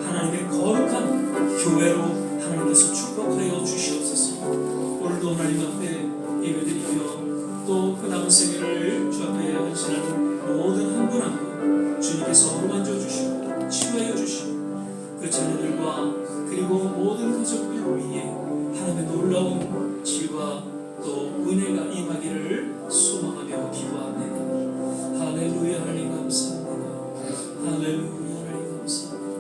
하나님의 거룩한 교회로 하나님께서 축복하여 주시옵소서. 오늘도 하나님 앞에 예배드리며 또 그 남은 생애를 주 앞에 헌신하는 모든 한 분 한 분 주님께서 어루만져 주시고 치유하여 주시고 그 자녀들과 그리고 모든 가족들 위에 하나님의 놀라운 지혜와 또 은혜가 임하기를 소망하며 기도합니다. 할렐루야. 하나님 감사합니다. 할렐루야. 하나님 감사합니다.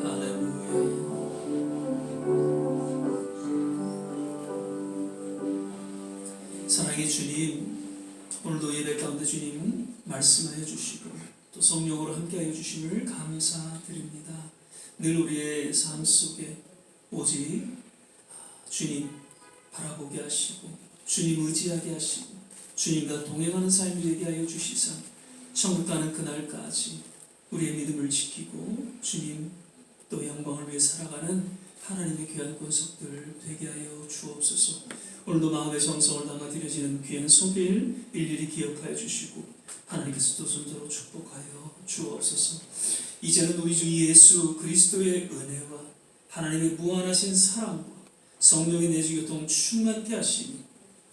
할렐루야. 사랑의 주님, 오늘도 예배 가운데 주님 말씀하여 주시고 또 성령으로 함께하여 주심을 감사드립니다. 늘 우리의 삶 속에 오직 주님 바라보게 하시고 주님 의지하게 하시고 주님과 동행하는 삶이 되게 하여 주시사 천국 가는 그날까지 우리의 믿음을 지키고 주님 또 영광을 위해 살아가는 하나님의 귀한 권속들 되게 하여 주옵소서. 오늘도 마음의 정성을 담아 드려지는 귀한 손길 일일이 기억하여 주시고 하나님께서 또 손으로 축복하여 주옵소서. 이제는 우리 주 예수 그리스도의 은혜와 하나님의 무한하신 사랑과 성령의 내주교통 충만케 하시니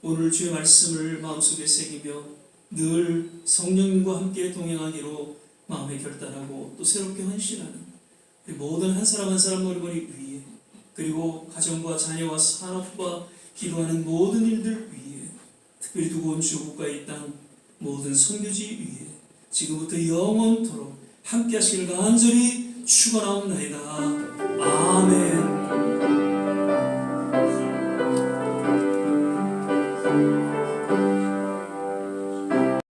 오늘 주의 말씀을 마음속에 새기며 늘 성령님과 함께 동행하기로 마음에 결단하고 또 새롭게 헌신하는 우리 모든 한 사람 한 사람 머리머리 위에 그리고 가정과 자녀와 산업과 기도하는 모든 일들 위에 특별히 두고 온 주국과 이 땅 모든 선교지 위에 지금부터 영원토록 함께 하시길 간절히 축원하옵나이다. 아멘.